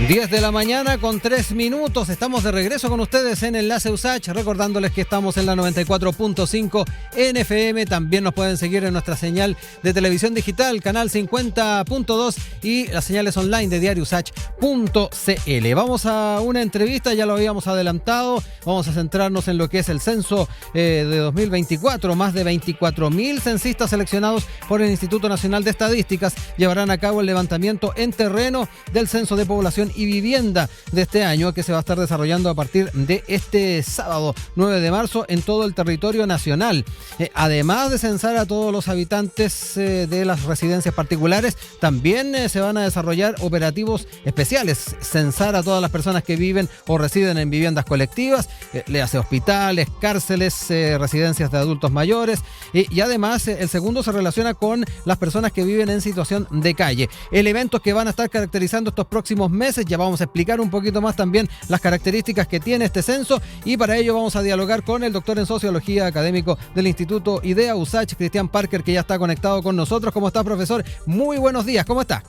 10 de la mañana con 3 minutos. Estamos de regreso con ustedes en Enlace USACH, recordándoles que estamos en la 94.5 FM. También nos pueden seguir en nuestra señal de televisión digital, canal 50.2 y las señales online de diariousach.cl. Vamos a una entrevista, ya lo habíamos adelantado. Vamos a centrarnos en lo que es el censo de 2024. Más de 24.000 censistas seleccionados por el Instituto Nacional de Estadísticas llevarán a cabo el levantamiento en terreno del censo de población y vivienda de este año, que se va a estar desarrollando a partir de este sábado 9 de marzo en todo el territorio nacional. Además de censar a todos los habitantes de las residencias particulares, también se van a desarrollar operativos especiales, censar a todas las personas que viven o residen en viviendas colectivas, le hace hospitales, cárceles, residencias de adultos mayores, y además el segundo se relaciona con las personas que viven en situación de calle. Elementos que van a estar caracterizando estos próximos meses. Ya vamos a explicar un poquito más también las características que tiene este censo, y para ello vamos a dialogar con el doctor en Sociología, académico del Instituto IDEA USACH, Cristian Parker, que ya está conectado con nosotros. ¿Cómo está, profesor? Muy buenos días, ¿cómo está?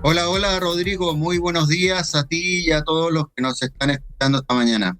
Hola, Rodrigo. Muy buenos días a ti y a todos los que nos están escuchando esta mañana.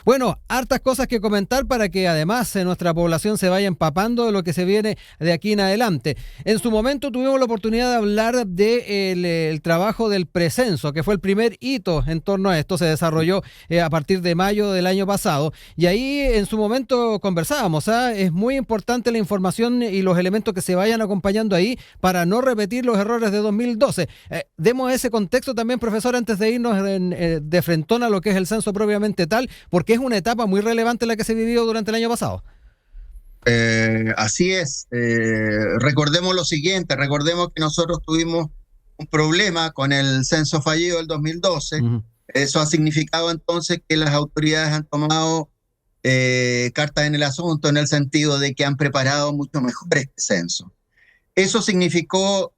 Bueno, hartas cosas que comentar para que además nuestra población se vaya empapando de lo que se viene de aquí en adelante. En su momento tuvimos la oportunidad de hablar del trabajo del precenso, que fue el primer hito en torno a esto. Se desarrolló a partir de mayo del año pasado, y ahí en su momento conversábamos, es muy importante la información y los elementos que se vayan acompañando ahí para no repetir los errores de 2012. Demos ese contexto también, profesor, antes de irnos de frentón a lo que es el censo propiamente tal, porque es una etapa muy relevante la que se vivió durante el año pasado. Así es. Recordemos lo siguiente, recordemos que nosotros tuvimos un problema con el censo fallido del 2012. Uh-huh. Eso ha significado entonces que las autoridades han tomado cartas en el asunto, en el sentido de que han preparado mucho mejor este censo. Eso significó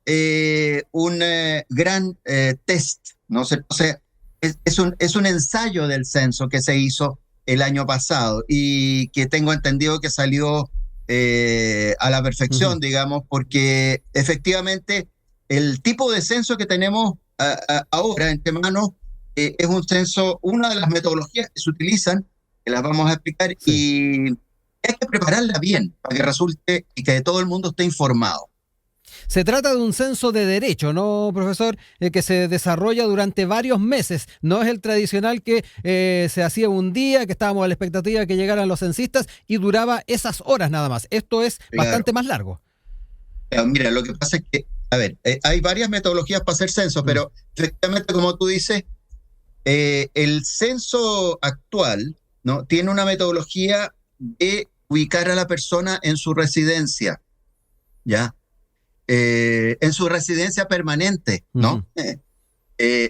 un gran test, ¿no? O sea, es un ensayo del censo que se hizo el año pasado y que tengo entendido que salió a la perfección, uh-huh, digamos, porque efectivamente el tipo de censo que tenemos ahora entre manos es un censo, una de las metodologías que se utilizan, que las vamos a explicar, sí, y hay que prepararla bien para que resulte y que todo el mundo esté informado. Se trata de un censo de derecho, ¿no, profesor? Que se desarrolla durante varios meses. No es el tradicional que se hacía un día, que estábamos a la expectativa de que llegaran los censistas y duraba esas horas nada más. Esto es bastante más largo. Mira, lo que pasa es que, hay varias metodologías para hacer censo, pero efectivamente, como tú dices, el censo actual, ¿no?, tiene una metodología de ubicar a la persona en su residencia, ¿ya? En su residencia permanente, ¿no? Uh-huh.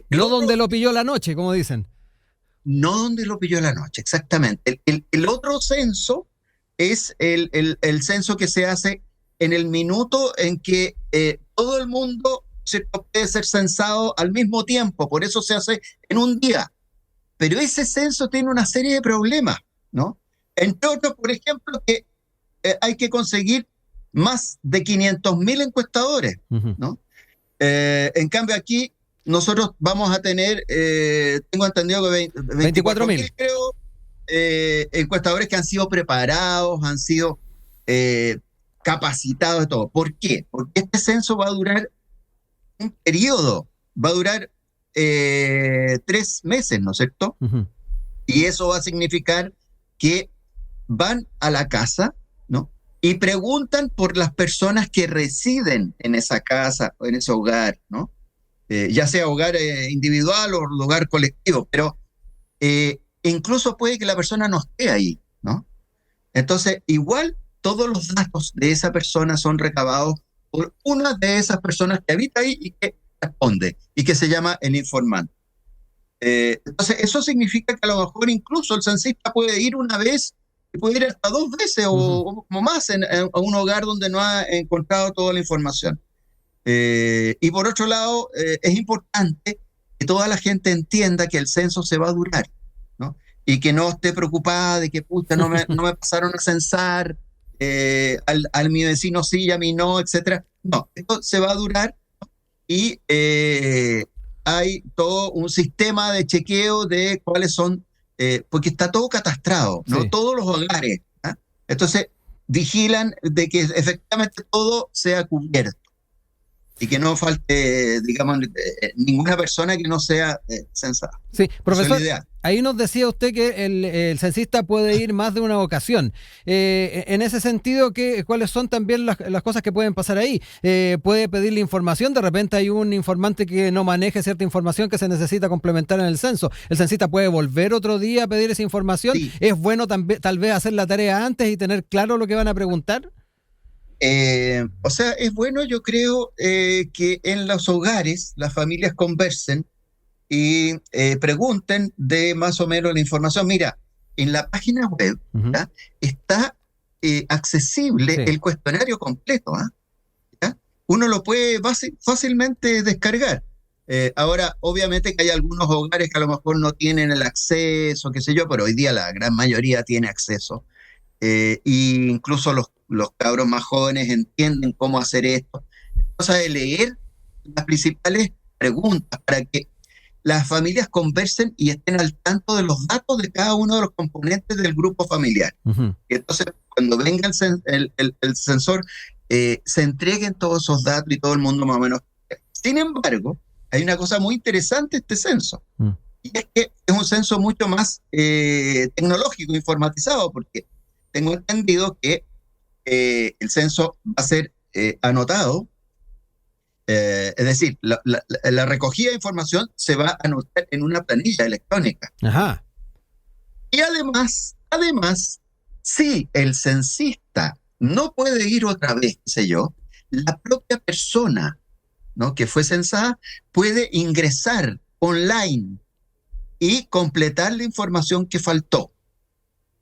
No donde lo pilló la noche, como dicen. No donde lo pilló la noche, exactamente. El otro censo es el censo que se hace en el minuto en que todo el mundo puede ser censado al mismo tiempo, por eso se hace en un día. Pero ese censo tiene una serie de problemas, ¿no? Entre otros, por ejemplo, que hay que conseguir más de 500.000 encuestadores, ¿no? En cambio aquí nosotros vamos a tener, tengo entendido que 24.000, creo, encuestadores que han sido preparados, han sido capacitados de todo. ¿Por qué? Porque este censo va a durar un periodo, va a durar 3 meses, ¿no es cierto? Uh-huh. Y eso va a significar que van a la casa, ¿no?, y preguntan por las personas que residen en esa casa o en ese hogar, ¿no? Ya sea hogar individual o hogar colectivo, pero incluso puede que la persona no esté ahí, ¿no? Entonces, igual todos los datos de esa persona son recabados por una de esas personas que habita ahí y que responde, y que se llama el informante. Entonces, eso significa que a lo mejor incluso el censista puede ir una vez, y puede ir hasta 2 veces o más a un hogar donde no ha encontrado toda la información. Y por otro lado, es importante que toda la gente entienda que el censo se va a durar, ¿no? Y que no esté preocupada de que, pucha, no me pasaron a censar, al mi vecino sí y a mí no, etcétera. No, esto se va a durar, ¿no? Y hay todo un sistema de chequeo de cuáles son, porque está todo catastrado, ¿no? Sí. Todos los hogares. Entonces, vigilan de que efectivamente todo sea cubierto y que no falte, digamos, ninguna persona que no sea censada. Sí, profesor, ideal. ahí nos decía usted que el censista puede ir más de una ocasión. En ese sentido, ¿cuáles son también las cosas que pueden pasar ahí? ¿Puede pedirle información? De repente hay un informante que no maneje cierta información que se necesita complementar en el censo. ¿El censista puede volver otro día a pedir esa información? Sí. ¿Es bueno tal vez hacer la tarea antes y tener claro lo que van a preguntar? O sea, es bueno, yo creo, que en los hogares las familias conversen y pregunten de más o menos la información. Mira, en la página web ¿ya? Está accesible Sí. el cuestionario completo. ¿Ya? Uno lo puede fácilmente descargar. Ahora, obviamente que hay algunos hogares que a lo mejor no tienen el acceso, qué sé yo, pero hoy día la gran mayoría tiene acceso. Y incluso los cabros más jóvenes entienden cómo hacer esto. Cosa de leer las principales preguntas para que las familias conversen y estén al tanto de los datos de cada uno de los componentes del grupo familiar. Y entonces, cuando venga el censor, se entreguen todos esos datos y todo el mundo más o menos. Sin embargo, hay una cosa muy interesante este censo. Y es que es un censo mucho más tecnológico, informatizado, porque tengo entendido que el censo va a ser anotado, es decir, la recogida de información se va a anotar en una planilla electrónica. Ajá. Y además, si el censista no puede ir otra vez, qué sé yo, la propia persona, ¿no?, que fue censada puede ingresar online y completar la información que faltó.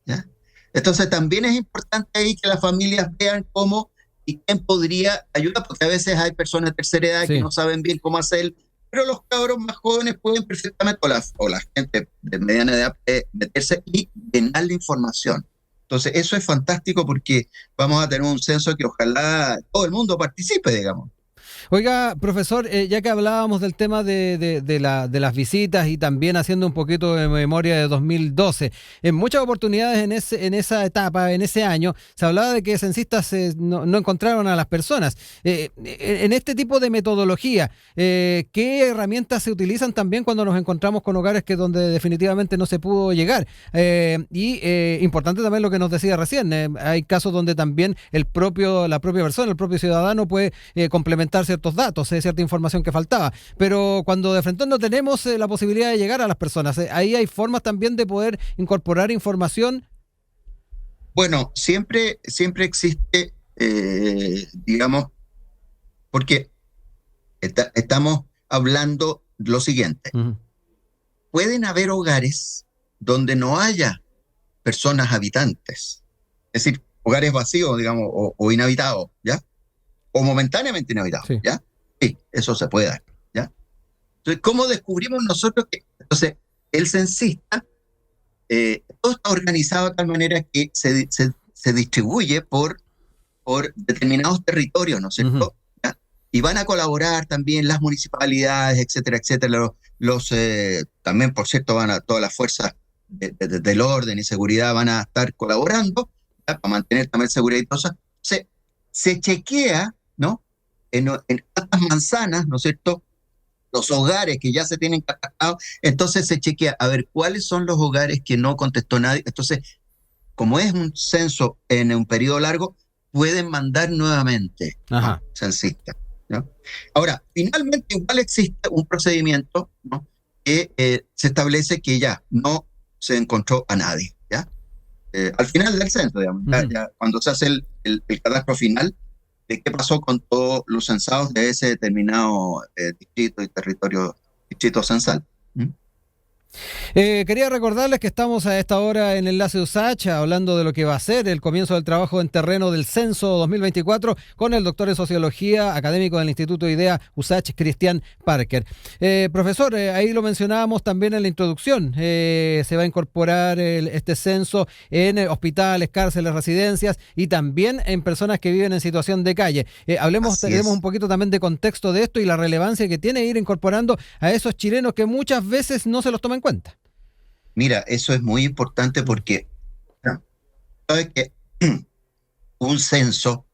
¿Ya? Entonces también es importante ahí que las familias vean cómo y quién podría ayudar, porque a veces hay personas de tercera edad que no saben bien cómo hacer, pero los cabros más jóvenes pueden perfectamente, o la gente de mediana edad, meterse y llenar la información. Entonces eso es fantástico porque vamos a tener un censo que ojalá todo el mundo participe, digamos. Oiga, profesor, ya que hablábamos del tema de las visitas y también haciendo un poquito de memoria de 2012, en muchas oportunidades en esa etapa, en ese año, se hablaba de que censistas no encontraron a las personas. En este tipo de metodología, ¿qué herramientas se utilizan también cuando nos encontramos con hogares donde definitivamente no se pudo llegar? Importante también lo que nos decía recién, hay casos donde también la propia persona, el propio ciudadano puede complementar ciertos datos, cierta información que faltaba, pero cuando de frente no tenemos la posibilidad de llegar a las personas, ahí hay formas también de poder incorporar información. Bueno, siempre existe, digamos, porque estamos hablando lo siguiente. Pueden haber hogares donde no haya personas habitantes, es decir, hogares vacíos, digamos, o inhabitados, ¿ya? O momentáneamente inhabitados, ¿ya? Sí, eso se puede dar, ¿ya? Entonces, ¿cómo descubrimos nosotros que? Entonces, el censista, todo está organizado de tal manera que se distribuye por determinados territorios, ¿no es cierto? ¿Ya? Y van a colaborar también las municipalidades, etcétera, etcétera. También, por cierto, todas las fuerzas del orden y seguridad van a estar colaborando, ¿ya?, para mantener también seguridad y cosas. Se chequea, ¿no?, en estas manzanas, ¿no es cierto?, los hogares que ya se tienen catalogados. Entonces se chequea a ver cuáles son los hogares que no contestó nadie. Entonces, como es un censo en un periodo largo, pueden mandar nuevamente, ¿no?, censistas, ¿no? Ahora, finalmente igual existe un procedimiento, ¿no?, que se establece que ya no se encontró a nadie, ¿ya? Al final del censo, digamos, ya cuando se hace el catastro final de qué pasó con todos los censados de ese determinado distrito y distrito censal. Quería recordarles que estamos a esta hora en Enlace USACH hablando de lo que va a ser el comienzo del trabajo en terreno del censo 2024 con el doctor en sociología, académico del Instituto IDEA USACH, Cristian Parker. Profesor, ahí lo mencionábamos también en la introducción, se va a incorporar este censo en hospitales, cárceles, residencias y también en personas que viven en situación de calle. Tenemos un poquito también de contexto de esto y la relevancia que tiene ir incorporando a esos chilenos que muchas veces no se los toma en cuenta. Mira, eso es muy importante porque sabes que un censo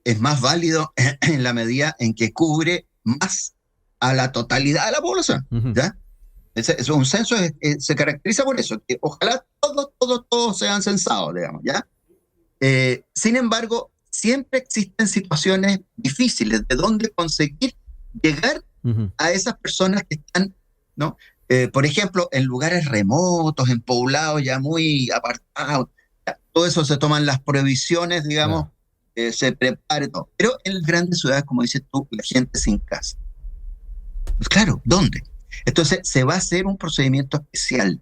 es más válido en la medida en que cubre más a la totalidad de la población, ¿ya? Un censo se caracteriza por eso, que ojalá todos sean censados, digamos, ¿ya? Sin embargo, siempre existen situaciones difíciles de dónde conseguir llegar a esas personas que están, ¿no? Por ejemplo, en lugares remotos, en poblados ya muy apartados, todo eso se toman las provisiones, digamos, se prepara todo. Pero en las grandes ciudades, como dices tú, la gente sin casa. Pues claro, ¿dónde? Entonces se va a hacer un procedimiento especial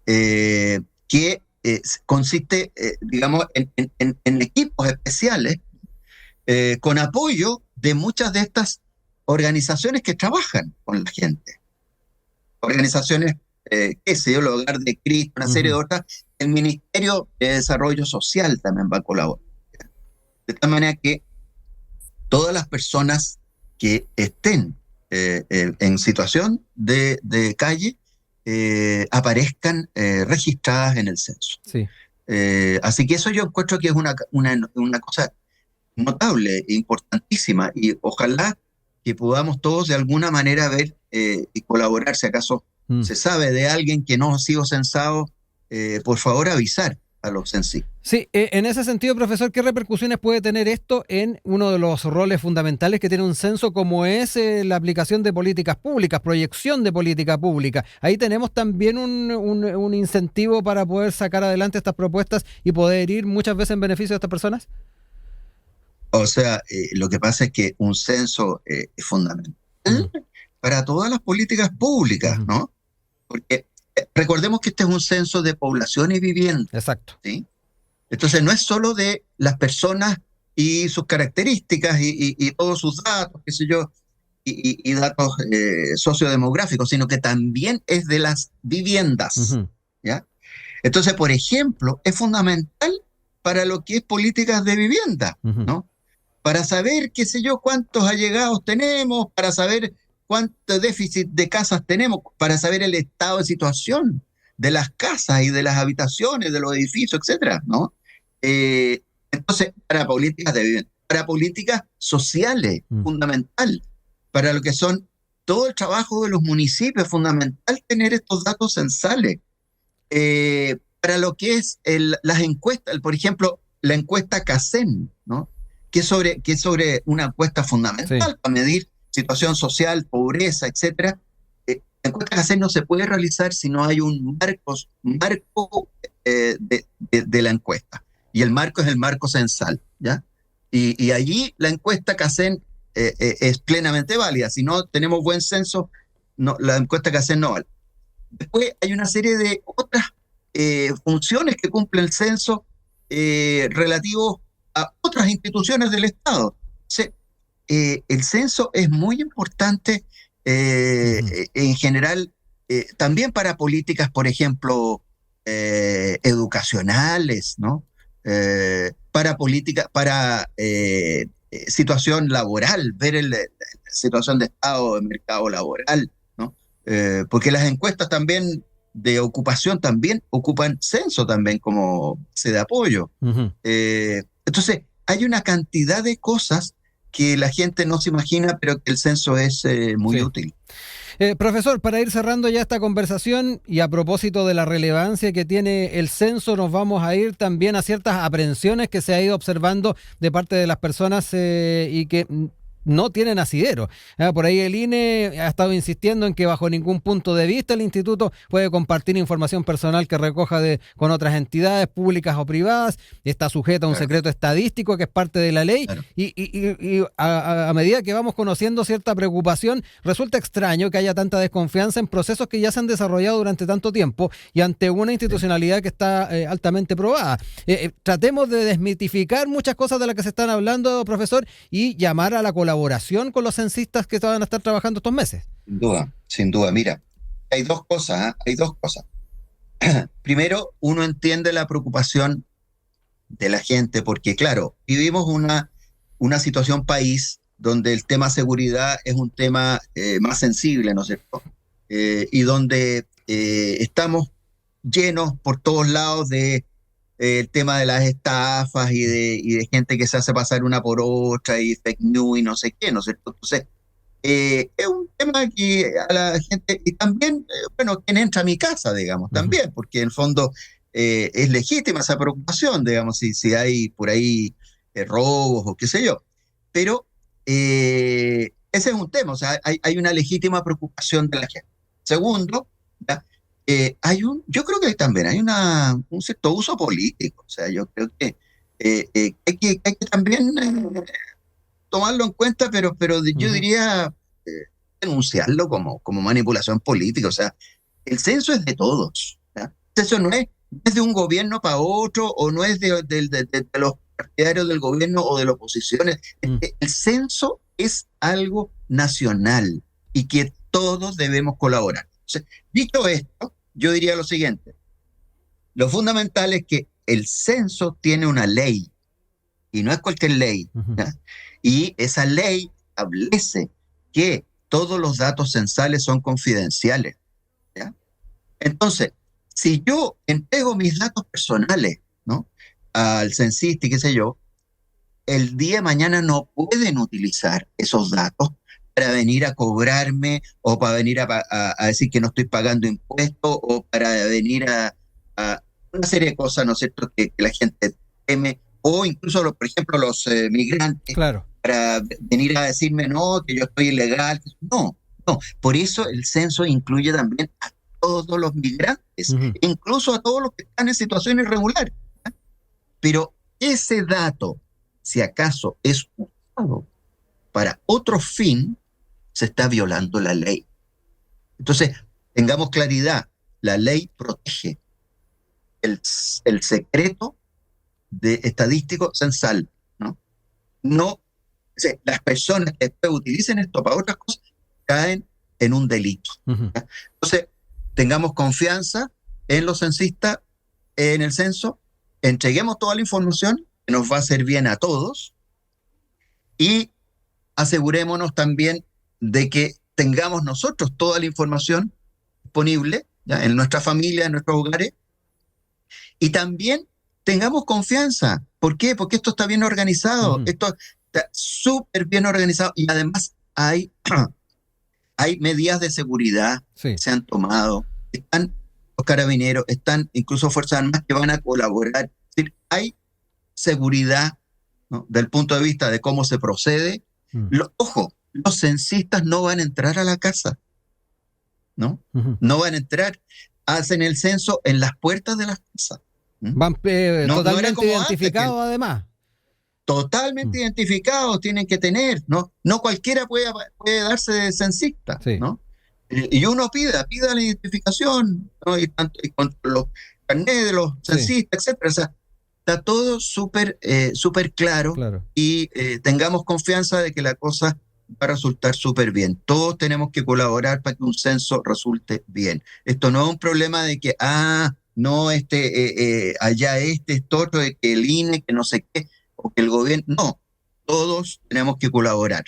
que consiste, digamos, en equipos especiales con apoyo de muchas de estas organizaciones que trabajan con la gente. Organizaciones, qué sé yo, el Hogar de Cristo, una serie de otras. El Ministerio de Desarrollo Social también va a colaborar. De tal manera que todas las personas que estén en situación de calle aparezcan registradas en el censo. Sí. Así que eso yo encuentro que es una cosa notable, importantísima, y ojalá que podamos todos de alguna manera ver y colaborar. Si acaso se sabe de alguien que no ha sido censado, por favor avisar a los censistas. Sí, en ese sentido, profesor, ¿qué repercusiones puede tener esto en uno de los roles fundamentales que tiene un censo, como es la aplicación de políticas públicas, proyección de política pública? Ahí tenemos también un incentivo para poder sacar adelante estas propuestas y poder ir muchas veces en beneficio de estas personas. O sea, lo que pasa es que un censo es fundamental para todas las políticas públicas, ¿no? Porque recordemos que este es un censo de población y vivienda. Exacto. ¿Sí? Entonces no es solo de las personas y sus características y todos sus datos, qué sé yo, y datos sociodemográficos, sino que también es de las viviendas, ¿ya? Entonces, por ejemplo, es fundamental para lo que es políticas de vivienda, ¿no? Para saber, qué sé yo, cuántos allegados tenemos, para saber cuánto déficit de casas tenemos, para saber el estado de situación de las casas y de las habitaciones, de los edificios, etcétera, ¿no? Entonces, para políticas de vivienda, para políticas sociales, fundamental, para lo que son todo el trabajo de los municipios, es fundamental tener estos datos censales. Para lo que es las encuestas, por ejemplo, la encuesta CACEN, ¿no? Que es sobre una encuesta fundamental para medir situación social, pobreza, etcétera. La encuesta CACEN no se puede realizar si no hay un marco de la encuesta. Y el marco es el marco censal, ¿ya? Y allí la encuesta CACEN es plenamente válida. Si no tenemos buen censo, no, la encuesta CACEN no vale. Después hay una serie de otras funciones que cumple el censo relativos a otras instituciones del Estado. Entonces, el censo es muy importante en general, también para políticas, por ejemplo, educacionales, ¿no? Para política, para situación laboral, ver la situación de estado de mercado laboral, ¿no? Porque las encuestas también de ocupación también ocupan censo también como base de apoyo. Entonces, hay una cantidad de cosas que la gente no se imagina, pero que el censo es muy útil. Profesor, para ir cerrando ya esta conversación y a propósito de la relevancia que tiene el censo, nos vamos a ir también a ciertas aprehensiones que se ha ido observando de parte de las personas y que no tienen asidero. Por ahí el INE ha estado insistiendo en que bajo ningún punto de vista el instituto puede compartir información personal que recoja con otras entidades públicas o privadas, está sujeta a un secreto estadístico que es parte de la ley, y a medida que vamos conociendo cierta preocupación, resulta extraño que haya tanta desconfianza en procesos que ya se han desarrollado durante tanto tiempo y ante una institucionalidad que está altamente probada. Tratemos de desmitificar muchas cosas de las que se están hablando, profesor, y llamar a la colaboración con los censistas que van a estar trabajando estos meses. Sin duda. Mira, hay dos cosas. Primero, uno entiende la preocupación de la gente porque, claro, vivimos una situación país donde el tema seguridad es un tema más sensible, ¿no es cierto? Y donde estamos llenos por todos lados de el tema de las estafas y de gente que se hace pasar una por otra y fake news y no sé qué, ¿no es cierto? Entonces, es un tema que a la gente, y también, quien entra a mi casa, digamos, también, porque en el fondo es legítima esa preocupación, digamos, si hay por ahí robos o qué sé yo. Pero ese es un tema, o sea, hay una legítima preocupación de la gente. Segundo, ¿ya? Yo creo que también hay un cierto uso político, o sea, yo creo que hay que también tomarlo en cuenta, pero yo diría denunciarlo como manipulación política, o sea, el censo es de todos, ¿ya? El censo no es de un gobierno para otro, o no es de los partidarios del gobierno o de la oposición. El censo es algo nacional y que todos debemos colaborar. Entonces, dicho esto, yo diría lo siguiente: lo fundamental es que el censo tiene una ley, y no es cualquier ley, ¿ya? Y esa ley establece que todos los datos censales son confidenciales, ¿ya? Entonces, si yo entrego mis datos personales, ¿no?, al censista y qué sé yo, el día de mañana no pueden utilizar esos datos para venir a cobrarme o para venir a decir que no estoy pagando impuestos o para venir a una serie de cosas, ¿no es cierto?, que la gente teme, o incluso, por ejemplo, los migrantes, claro, para venir a decirme, no, que yo estoy ilegal. No. Por eso el censo incluye también a todos los migrantes, incluso a todos los que están en situación irregular. Pero ese dato, si acaso es usado para otro fin, se está violando la ley. Entonces, tengamos claridad: la ley protege el secreto estadístico censal, ¿no? No, las personas que después utilicen esto para otras cosas caen en un delito. Entonces, tengamos confianza en los censistas, en el censo, entreguemos toda la información que nos va a hacer bien a todos, y asegurémonos también de que tengamos nosotros toda la información disponible, ¿ya?, en nuestra familia, en nuestros hogares, y también tengamos confianza. ¿Por qué? Porque esto está bien organizado, esto está súper bien organizado, y además hay medidas de seguridad que se han tomado. Están los carabineros, están incluso Fuerzas Armadas que van a colaborar. Es decir, hay seguridad, ¿no?, del punto de vista de cómo se procede. Ojo, los censistas no van a entrar a la casa, ¿no? No van a entrar. Hacen el censo en las puertas de las casas. Van totalmente identificados, antes, además. Totalmente identificados tienen que tener, ¿no? No cualquiera puede darse de censista, ¿no? Y uno pida la identificación, ¿no? Y con los carnets de los censistas, etcétera. O sea, está todo súper claro. Y tengamos confianza de que la cosa va a resultar súper bien. Todos tenemos que colaborar para que un censo resulte bien. Esto no es un problema de que, no, allá esto otro, de que el INE, que no sé qué, o que el gobierno. No, todos tenemos que colaborar.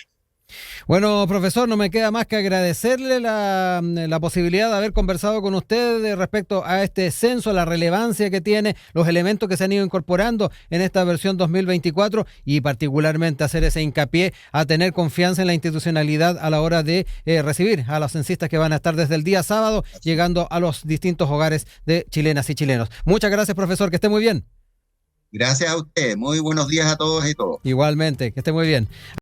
Bueno, profesor, no me queda más que agradecerle la posibilidad de haber conversado con usted respecto a este censo, la relevancia que tiene, los elementos que se han ido incorporando en esta versión 2024, y particularmente hacer ese hincapié a tener confianza en la institucionalidad a la hora de recibir a los censistas que van a estar desde el día sábado llegando a los distintos hogares de chilenas y chilenos. Muchas gracias, profesor, que esté muy bien. Gracias a usted, muy buenos días a todos y todos. Igualmente, que esté muy bien.